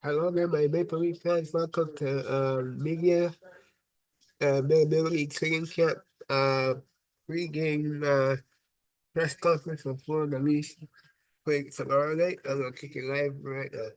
Hello there, my Maple Leaf fans. Welcome to media Middle League Training Camp pre-game press conference before the Leafs play tomorrow night. I'm gonna kick it live right now.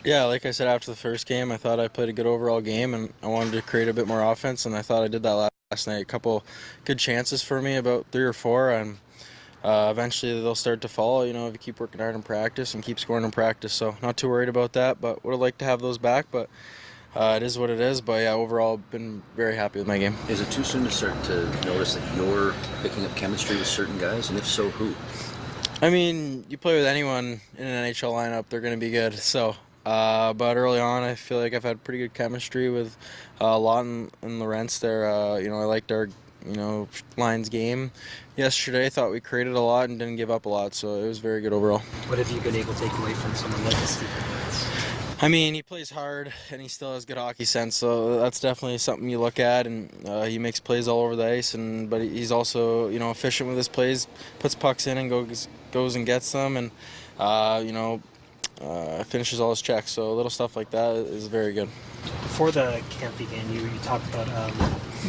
Yeah, like I said after the first game, I thought I played a good overall game, and I wanted to create a bit more offense, and I thought I did that last night. A couple good chances for me, about 3 or 4, and eventually they'll start to follow, if you keep working hard in practice and keep scoring in practice. So not too worried about that, but would have liked to have those back, but it is what it is. But yeah, overall, been very happy with my game. Is it too soon to start to notice that you're picking up chemistry with certain guys, and if so, who? I mean, you play with anyone in an NHL lineup, they're going to be good. So, but early on, I feel like I've had pretty good chemistry with Lawton and Lorentz there. I liked our, Lions game yesterday. I thought we created a lot and didn't give up a lot, so it was very good overall. What have you been able to take away from someone like Stephen? I mean, he plays hard and he still has good hockey sense, so that's definitely something you look at. And he makes plays all over the ice, but he's also efficient with his plays, puts pucks in and goes and gets them, and finishes all his checks. So little stuff like that is very good. Before the camp began, you talked about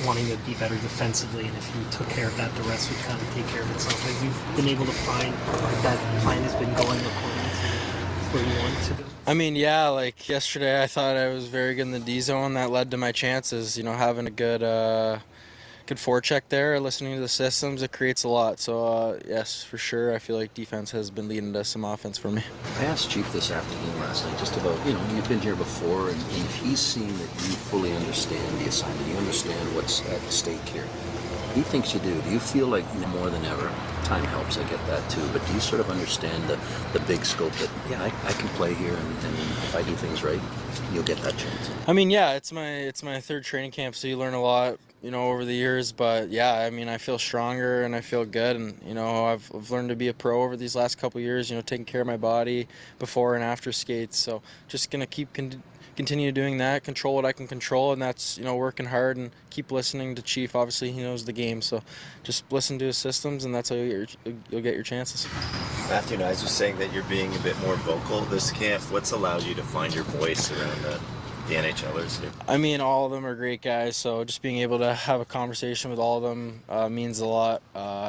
wanting to be better defensively, and if you took care of that, the rest would kind of take care of itself. Have you been able to find that plan has been going according to where you want it to go? I mean, yeah, like yesterday I thought I was very good in the D zone. That led to my chances, having a good forecheck there, listening to the systems, it creates a lot. So, yes, for sure, I feel like defense has been leading to some offense for me. I asked Chief this after the game last night just about, you've been here before, and if he's seen that you fully understand the assignment, you understand what's at stake here. He thinks you do. Do you feel like more than ever, time helps, I get that too, but do you sort of understand the big scope that, I can play here, and if I do things right, you'll get that chance? I mean, yeah, it's my third training camp, so you learn a lot, over the years, but yeah, I mean, I feel stronger and I feel good, and, I've learned to be a pro over these last couple of years, taking care of my body before and after skates, so just going to keep continue doing that, control what I can control, and that's, working hard and keep listening to Chief. Obviously, he knows the game, so just listen to his systems, and that's how you'll get your chances. Matthew Nyes was saying that you're being a bit more vocal this camp. What's allowed you to find your voice around the NHLers here? I mean, all of them are great guys, so just being able to have a conversation with all of them means a lot.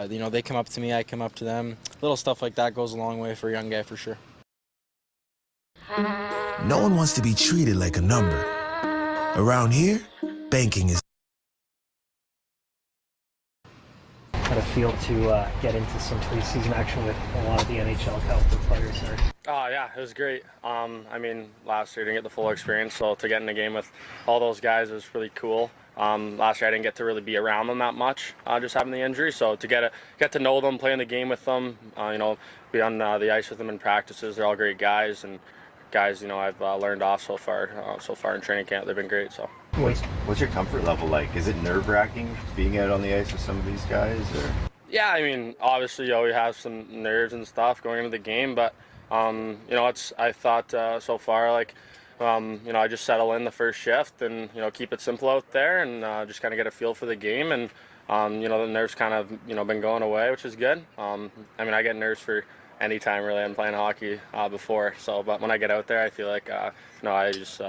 They come up to me, I come up to them. Little stuff like that goes a long way for a young guy, for sure. No one wants to be treated like a number. Around here, banking is... How to feel to get into some preseason action with a lot of the NHL caliber players there? Oh yeah, it was great. I mean, last year I didn't get the full experience, so to get in the game with all those guys was really cool. Last year I didn't get to really be around them that much, just having the injury. So to get to know them, play in the game with them, be on the ice with them in practices. They're all great guys, and guys, I've learned off so far in training camp. They've been great. So. What's your comfort level like? Is it nerve-wracking being out on the ice with some of these guys? Or? Yeah, I mean, obviously you always have some nerves and stuff going into the game, but I thought so far I just settle in the first shift and keep it simple out there and just kind of get a feel for the game, and the nerves kind of been going away, which is good. I mean, I get nerves for any time really. I'm playing hockey before, but when I get out there, I feel like I just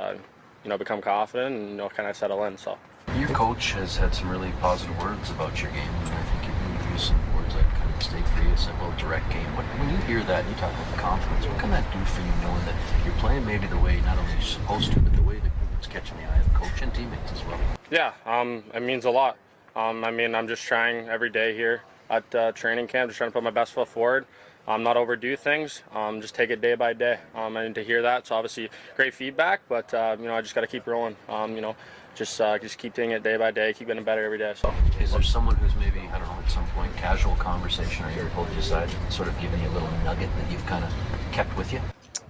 become confident and kind of settle in. So Your coach has had some really positive words about your game, and I think you've used some words like kind of mistake-free, a simple, direct game. When you hear that and you talk about the confidence, what can that do for you, knowing that you're playing maybe the way not only you're supposed to, but the way that catching the eye of coach and teammates as well. Yeah, it means a lot. I mean, I'm just trying every day here at training camp, just trying to put my best foot forward. Not overdo things, just take it day by day. And to hear that, it's obviously great feedback, but I just got to keep rolling. Just keep taking it day by day, keep getting better every day. So, is there someone who's maybe, I don't know, at some point, casual conversation, or even pulled you aside, sort of giving you a little nugget that you've kind of kept with you?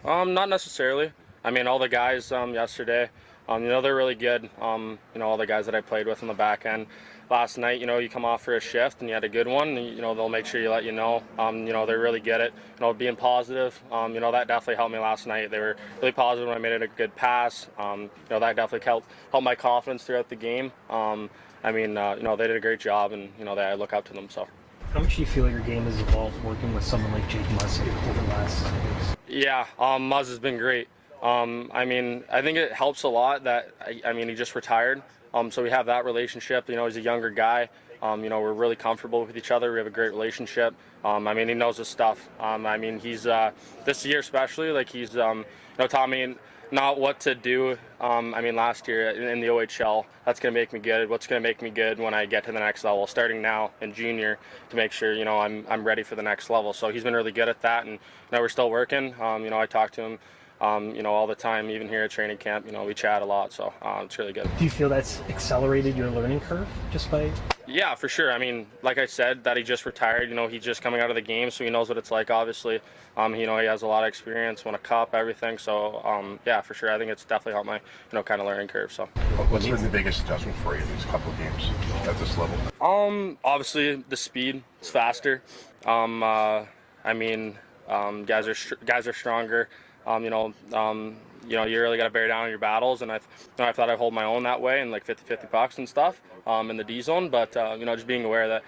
Not necessarily. I mean, all the guys yesterday, they're really good. All the guys that I played with on the back end. Last night, you come off for a shift and you had a good one, they'll make sure you let you know. They really get it. Being positive, that definitely helped me last night. They were really positive when I made it a good pass. That definitely helped my confidence throughout the game. They did a great job, and, I look up to them, so. How much do you feel your game has evolved working with someone like Jonnywatts over the last 7 years? Yeah, Muzz has been great. I think it helps a lot that, he just retired. So we have that relationship. He's a younger guy. We're really comfortable with each other. We have a great relationship. He knows his stuff. He's this year especially, he's taught me not what to do. Last year in the OHL, that's going to make me good. What's going to make me good when I get to the next level, starting now in junior, to make sure I'm ready for the next level. So he's been really good at that, and we're still working. I talk to him. All the time, even here at training camp, we chat a lot, so it's really good. Do you feel that's accelerated your learning curve just by? Yeah, for sure. Like I said, that he just retired, he's just coming out of the game, so he knows what it's like, obviously. He has a lot of experience, won a cup, everything, so yeah, for sure. I think it's definitely helped my, kind of learning curve, so. What's been the biggest adjustment for you in these couple of games at this level? Obviously the speed is faster. Guys are stronger. You really got to bear down on your battles, and I thought I'd hold my own that way in 50-50 pucks and stuff in the D zone, but just being aware that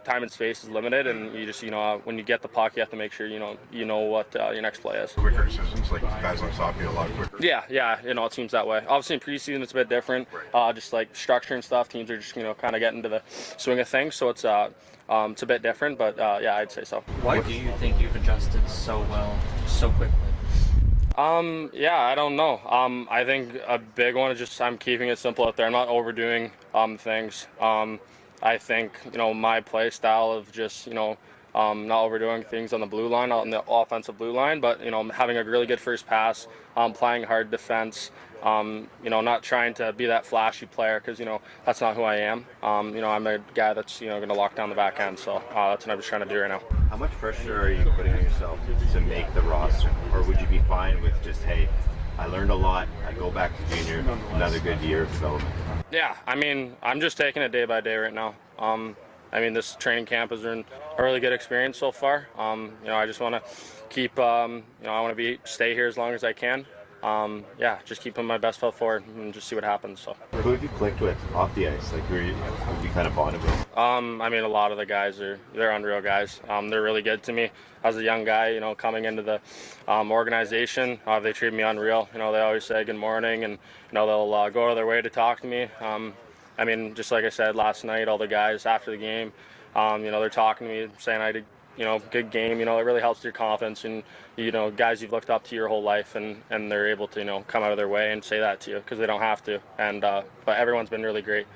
time and space is limited, and you just when you get the puck, you have to make sure you know what your next play is. Quicker decisions, guys on top of you a lot quicker. Yeah, it seems that way. Obviously in preseason it's a bit different, just structure and stuff. Teams are just kind of getting into the swing of things, so it's a bit different, but yeah, I'd say so. Why do you think you've adjusted so well, so quickly? Yeah, I don't know. I think a big one is just I'm keeping it simple out there. I'm not overdoing things. I think my play style of just not overdoing things on the blue line, on the offensive blue line, but having a really good first pass, playing hard defense. Not trying to be that flashy player, because that's not who I am. I'm a guy that's going to lock down the back end, so that's what I'm just trying to do right now. How much pressure are you putting on yourself to make the roster, or would you be fine with just, hey, I learned a lot, I go back to junior, another good year of development? Yeah, I'm just taking it day by day right now. This training camp has been a really good experience so far. I just want to keep, I want to stay here as long as I can. Just keeping my best foot forward and just see what happens. So. Who have you clicked with off the ice? Who you kind of bonded with? A lot of the guys they're unreal guys. They're really good to me as a young guy. Coming into the organization, they treat me unreal. They always say good morning, and they'll go out of their way to talk to me. Just like I said last night, all the guys after the game, they're talking to me, saying I did. Good game. It really helps your confidence, and guys you've looked up to your whole life, and they're able to come out of their way and say that to you, because they don't have to. And but everyone's been really great.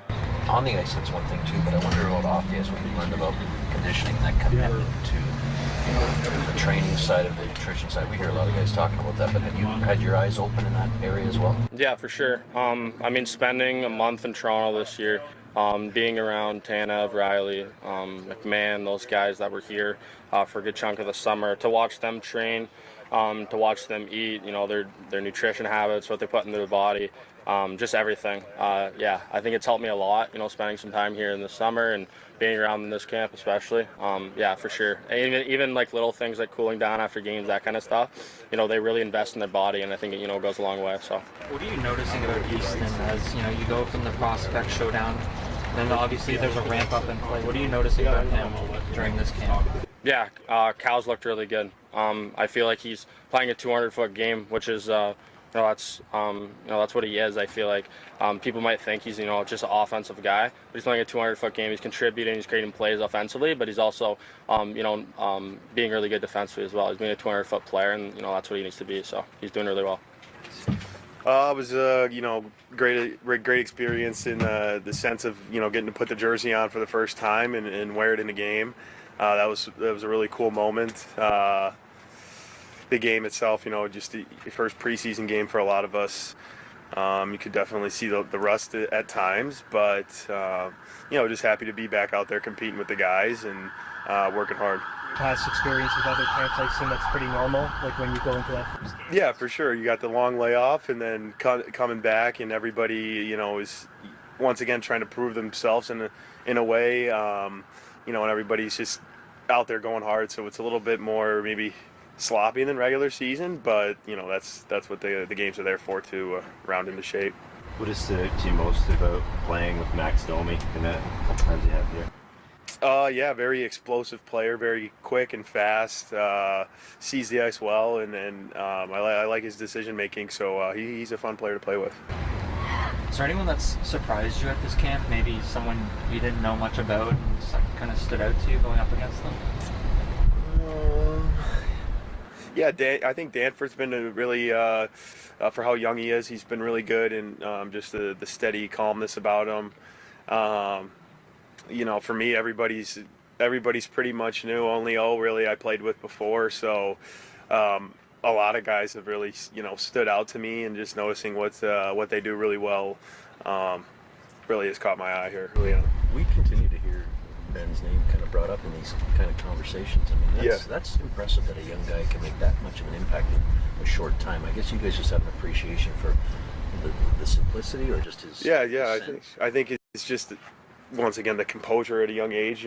On the ice, that's one thing too, but I wonder about off the ice, what you learned about conditioning, that commitment to the training side of the nutrition side. We hear a lot of guys talking about that, but have you had your eyes open in that area as well? Yeah, for sure. Spending a month in Toronto this year, being around Tanev, Riley, McMahon, those guys that were here for a good chunk of the summer, to watch them train, to watch them eat, their nutrition habits, what they put into their body, just everything. I think it's helped me a lot, spending some time here in the summer and being around in this camp especially. For sure. Even little things like cooling down after games, that kind of stuff, they really invest in their body, and I think it, goes a long way. So. What are you noticing about Easton as, you go from the prospect showdown, then obviously there's a ramp up in play. What are you noticing about him during this camp? Yeah, Cal's looked really good. I feel like he's playing a 200-foot game, which is, that's what he is. I feel like people might think he's, just an offensive guy, but he's playing a 200-foot game. He's contributing, he's creating plays offensively, but he's also, being really good defensively as well. He's being a 200-foot player, and that's what he needs to be. So he's doing really well. It was, great experience in the sense of, getting to put the jersey on for the first time and wear it in a game. That was a really cool moment. The game itself, just the first preseason game for a lot of us. You could definitely see the rust at times, but, just happy to be back out there competing with the guys and working hard. Past experience with other camps, I assume that's pretty normal, like when you go into that first game. Yeah, for sure. You got the long layoff and then coming back, and everybody, is once again trying to prove themselves in a way, and everybody's just out there going hard. So it's a little bit more maybe sloppy than regular season, but that's what the games are there for, to round into shape. What stood out to you most about playing with Max Domi in that couple times you had here? Yeah, very explosive player, very quick and fast, sees the ice well, and I like his decision making, so he's a fun player to play with. Is there anyone that's surprised you at this camp? Maybe someone you didn't know much about and kind of stood out to you going up against them? Yeah, I think Danforth's been a really, for how young he is, he's been really good, and just the steady calmness about him. For me, everybody's pretty much new. Only really I played with before, so a lot of guys have really stood out to me, and just noticing what they do really well really has caught my eye here. Really, We continue to hear Ben's name kind of brought up in these kind of conversations. I mean, that's impressive that a young guy can make that much of an impact in a short time. I guess you guys just have an appreciation for the simplicity, or just his. Yeah. His I think it's just, once again, the composure at a young age.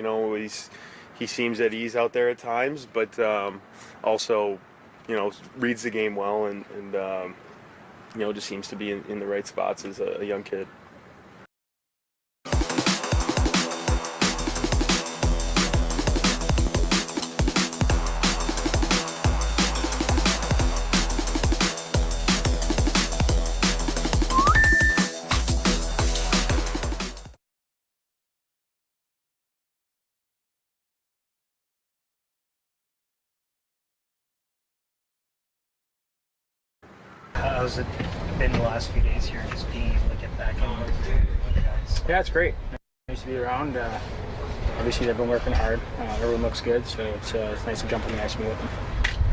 He seems at ease out there at times, but also, reads the game well, and just seems to be in the right spots as a young kid. How's it been the last few days here, just being able to get back in with the guys? Yeah, it's great. Nice to be around. Obviously, they've been working hard. Everyone looks good, so it's nice to jump on the ice and meet with them.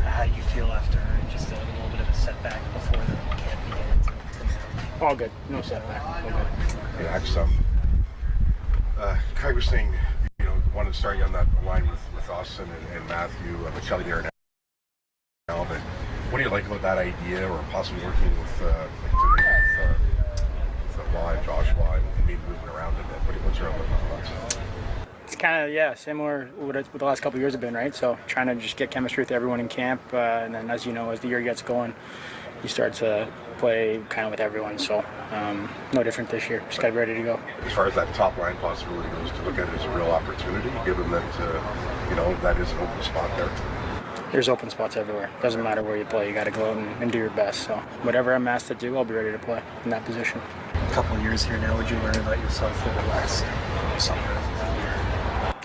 How do you feel after just a little bit of a setback before the camp began? All good. No setback. All good. Yeah, Craig was saying, wanted to start you on that line with Austin and Matthew, Michelli there now. But what do you like about that idea, or possibly working with Law and Joshua and maybe moving around a bit? What's your outlook on that? It's kind of, similar what the last couple of years have been, right? So trying to just get chemistry with everyone in camp, and then as the year gets going, you start to play kind of with everyone. So no different this year. Just got to be ready to go. As far as that top line possibility goes, to look at it as a real opportunity, given that that is an open spot there. There's open spots everywhere. Doesn't matter where you play. You got to go out and do your best. So whatever I'm asked to do, I'll be ready to play in that position. A couple of years here now, would you learn about yourself over the last summer?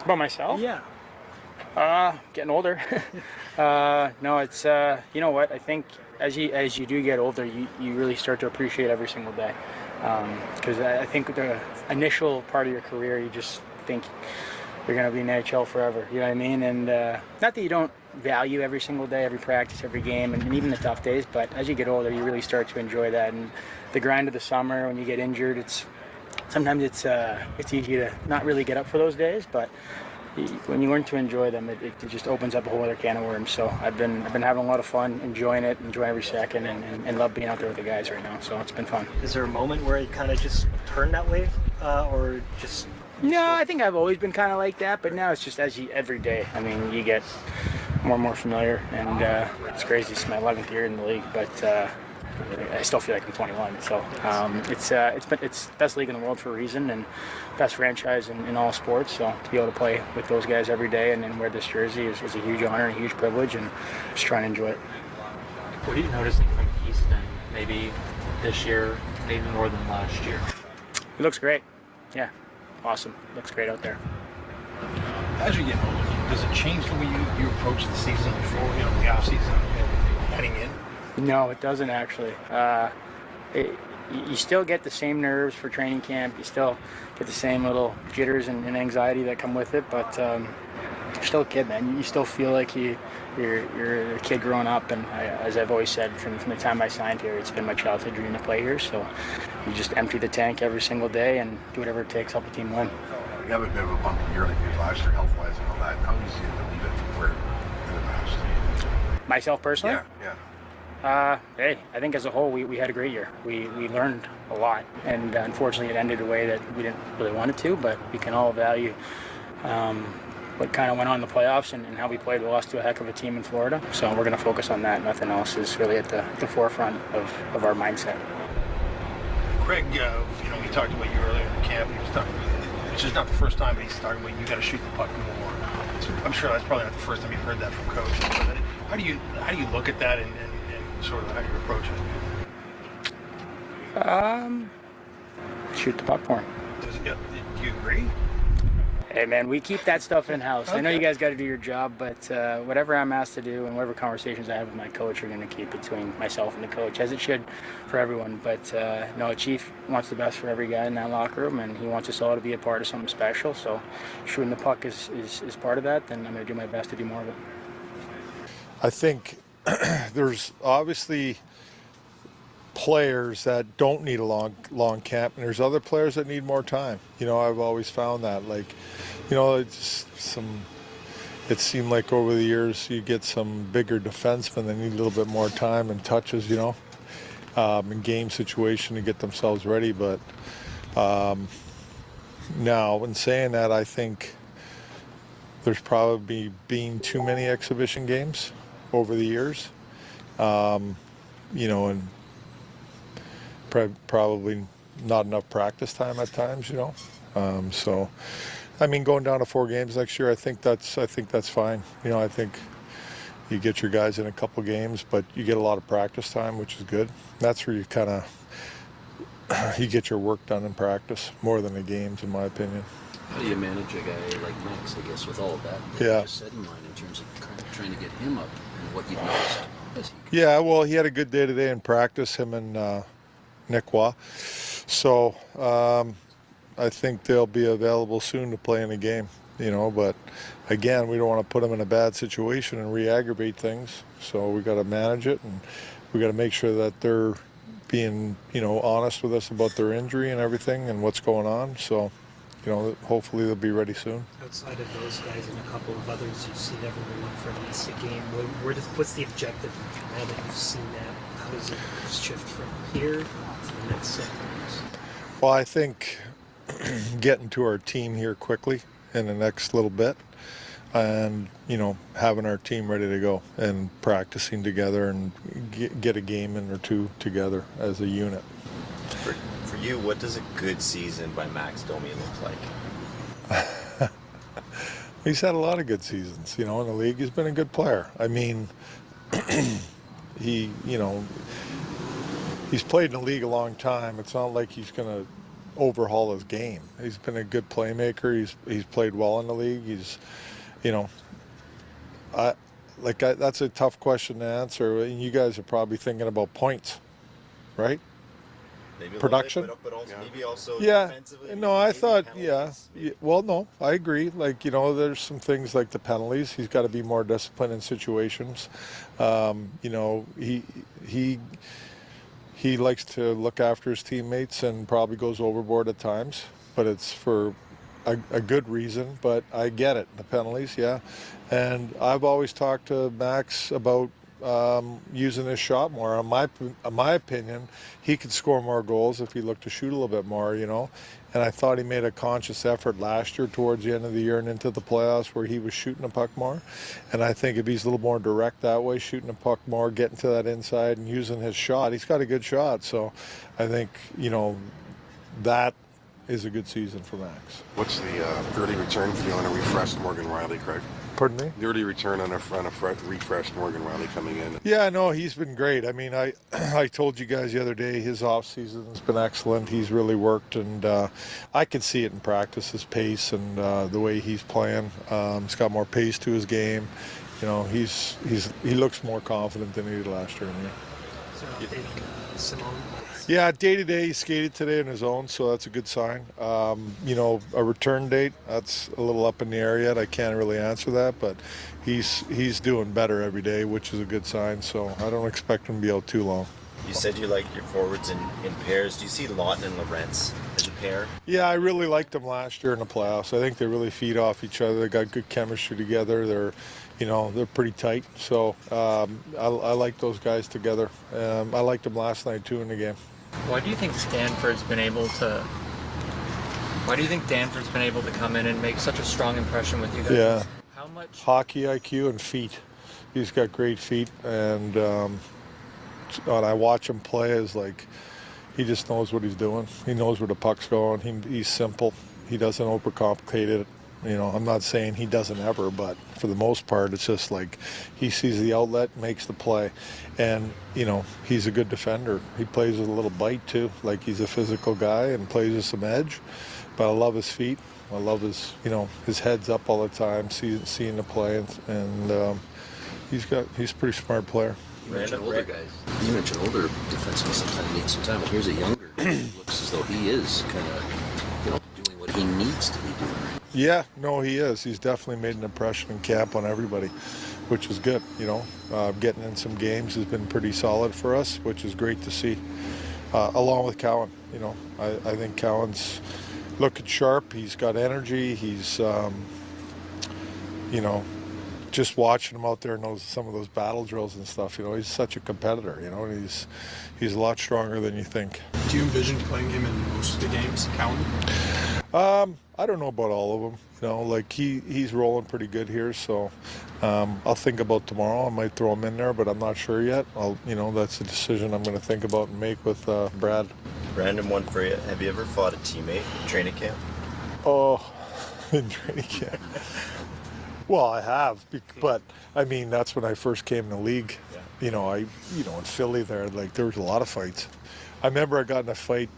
About myself? Yeah. Getting older. No, it's you know what? I think as you do get older, you really start to appreciate every single day. Because I think the initial part of your career, you just think you're going to be in NHL forever. You know what I mean? And not that you don't value every single day, every practice, every game, and even the tough days, but as you get older, you really start to enjoy that. And the grind of the summer, when you get injured, sometimes it's easy to not really get up for those days, but when you learn to enjoy them, it just opens up a whole other can of worms. So I've been having a lot of fun, enjoying every second, and love being out there with the guys right now. So it's been fun. Is there a moment where it kind of just turned that way, or just? No, I think I've always been kind of like that, but now it's just every day. I mean, you get more and more familiar, and it's crazy. It's my 11th year in the league, but I still feel like I'm 21. So it's the best league in the world for a reason, and best franchise in all sports. So to be able to play with those guys every day and then wear this jersey is a huge honor and a huge privilege, and just trying to enjoy it. What are you noticing from Easton, maybe this year, maybe more than last year? It looks great. Yeah, awesome. Looks great out there. As you get older, does it change the way you approach the season before, the off season, heading in? No, it doesn't actually. you still get the same nerves for training camp. You still get the same little jitters and anxiety that come with it, but you're still a kid, man. You still feel like you're a kid growing up, and as I've always said, from the time I signed here, it's been my childhood dream to play here, so you just empty the tank every single day and do whatever it takes to help the team win. You have a bit of a bumpy year like you did last year, health-wise and all that. How easy is it to leave it where in the past? Myself personally? Yeah. Hey, I think as a whole, we had a great year. We learned a lot, and unfortunately it ended a way that we didn't really want it to, but we can all value what kind of went on in the playoffs and how we played. We lost to a heck of a team in Florida, so we're going to focus on that. Nothing else is really at the forefront of our mindset. Craig, we talked about you earlier in the camp. He was talking, which is not the first time, but he's talking about you got to shoot the puck more. So I'm sure that's probably not the first time you've heard that from coach. But how do you look at that and sort of how do you approach it? Shoot the puck more. Do you agree? Hey man, we keep that stuff in-house. Okay. I know you guys got to do your job, but whatever I'm asked to do and whatever conversations I have with my coach are going to keep between myself and the coach, as it should for everyone. But no, Chief wants the best for every guy in that locker room, and he wants us all to be a part of something special. So shooting the puck is part of that, then I'm going to do my best to do more of it. I think there's obviously players that don't need a long camp, and there's other players that need more time. I've always found that, it seemed like over the years you get some bigger defensemen that need a little bit more time and touches, in game situation to get themselves ready. But now, in saying that, I think there's probably been too many exhibition games over the years, and probably not enough practice time at times, so I mean, going down to 4 games next year, I think that's fine. I think you get your guys in a couple games, but you get a lot of practice time, which is good. That's where you kind of you get your work done in practice more than the games, in my opinion. How do you manage a guy like Max, I guess, with all of that you just said in mind in terms of trying to get him up and what you've noticed? Yeah, well, he had a good day today in practice, him and Nick Waugh. So I think they'll be available soon to play in a game, but again, we don't want to put them in a bad situation and re-aggravate things. So we got to manage it, and we got to make sure that they're being, honest with us about their injury and everything and what's going on. So, hopefully they'll be ready soon. Outside of those guys and a couple of others, you've seen everyone for at least a game. What's the objective now that you've seen that? How does it shift from here to the next 7 years? Well, I think getting to our team here quickly in the next little bit, and having our team ready to go and practicing together and get a game in or two together as a unit. For you, what does a good season by Max Domi look like? He's had a lot of good seasons, in the league. He's been a good player. I mean, he's played in the league a long time. It's not like he's going to overhaul his game. He's been a good playmaker. He's played well in the league. He's, that's a tough question to answer. And you guys are probably thinking about points, right? Maybe Production. But also, maybe also yeah. defensively. No, I thought, penalties, Well, no, I agree. There's some things like the penalties. He's got to be more disciplined in situations. He likes to look after his teammates and probably goes overboard at times, but it's for a good reason. But I get it, the penalties, yeah. And I've always talked to Max about using his shot more. In my opinion, he could score more goals if he looked to shoot a little bit more, And I thought he made a conscious effort last year towards the end of the year and into the playoffs where he was shooting the puck more. And I think if he's a little more direct that way, shooting the puck more, getting to that inside and using his shot, he's got a good shot. So I think, that is a good season for Max. What's the early return for you on a refreshed Morgan Riley, Craig? Pardon me? The early return on a refreshed Morgan Riley coming in. Yeah, no, he's been great. I mean, I told you guys the other day his off season's been excellent. He's really worked, and I could see it in practice, his pace and the way he's playing. He's got more pace to his game. He looks more confident than he did last year. So, Simone, Yeah, day-to-day, he skated today on his own, so that's a good sign. You know, a return date, that's a little up in the air yet. I can't really answer that, but he's doing better every day, which is a good sign, so I don't expect him to be out too long. You said you like your forwards in pairs. Do you see Lawton and Lorentz as a pair? Yeah, I really liked them last year in the playoffs. I think they really feed off each other. They got good chemistry together. They're pretty tight. So I like those guys together. I liked them last night too in the game. Why do you think Danford's been able to come in and make such a strong impression with you guys? Yeah. How much hockey IQ and feet. He's got great feet, and when I watch him play, is like he just knows what he's doing. He knows where the puck's going. He's simple. He doesn't overcomplicate it. You know, I'm not saying he doesn't ever, but for the most part, it's just like he sees the outlet, makes the play. And, you know, he's a good defender. He plays with a little bite, too. Like, he's a physical guy and plays with some edge. But I love his feet. I love his head's up all the time, seeing the play. And he's a pretty smart player. You mentioned older guys. You mentioned older defensemen sometimes need some time, but here's a younger guy who looks as though he is kind of, doing what he needs to be doing. Yeah, no, he is. He's definitely made an impression in camp on everybody, which is good. Getting in some games has been pretty solid for us, which is great to see. Along with Cowan, I think Cowan's looking sharp. He's got energy. He's, just watching him out there, knows some of those battle drills and stuff. He's such a competitor. He's a lot stronger than you think. Do you envision playing him in most of the games, Cowan? I don't know about all of them. He's rolling pretty good here, so I'll think about tomorrow. I might throw him in there, but I'm not sure yet. That's a decision I'm going to think about and make with Brad. Random one for you. Have you ever fought a teammate in training camp? Oh, in training camp. Well, I have, but I mean that's when I first came in the league. Yeah. In Philly there was a lot of fights. I remember I got in a fight.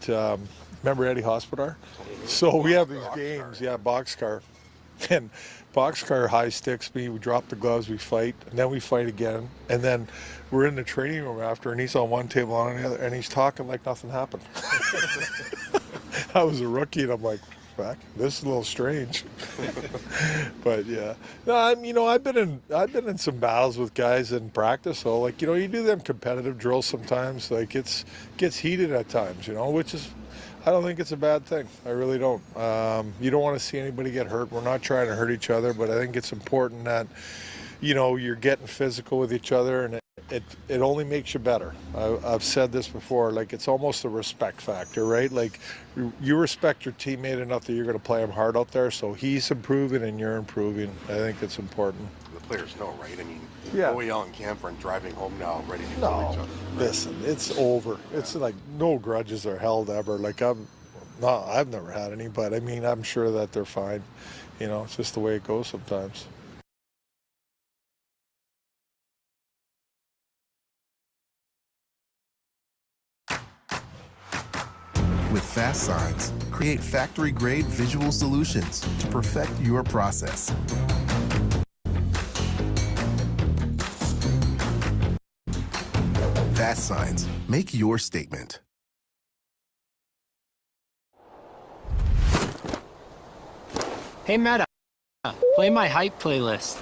Remember Eddie Hospodar? So we have these games, boxcar. And boxcar high sticks me, we drop the gloves, we fight, and then we fight again. And then we're in the training room after, and he's on one table on the other, and he's talking like nothing happened. I was a rookie, and I'm like, fuck, this is a little strange. But yeah. No, I've been in some battles with guys in practice, so you do them competitive drills sometimes, it gets heated at times, which is, I don't think it's a bad thing. I really don't. You don't want to see anybody get hurt. We're not trying to hurt each other, but I think it's important that, you're getting physical with each other, and it only makes you better. I've said this before, it's almost a respect factor, right? You respect your teammate enough that you're going to play him hard out there, so he's improving and you're improving. I think it's important. The players know, right? I mean, yeah. Boyle and Camper and driving home now, ready to kill each other. Right? Listen, it's over. It's no grudges are held ever. I've never had any, but I mean, I'm sure that they're fine. It's just the way it goes sometimes. With Fast Signs, create factory-grade visual solutions to perfect your process. Fast Signs, make your statement. Hey Meta, play my hype playlist.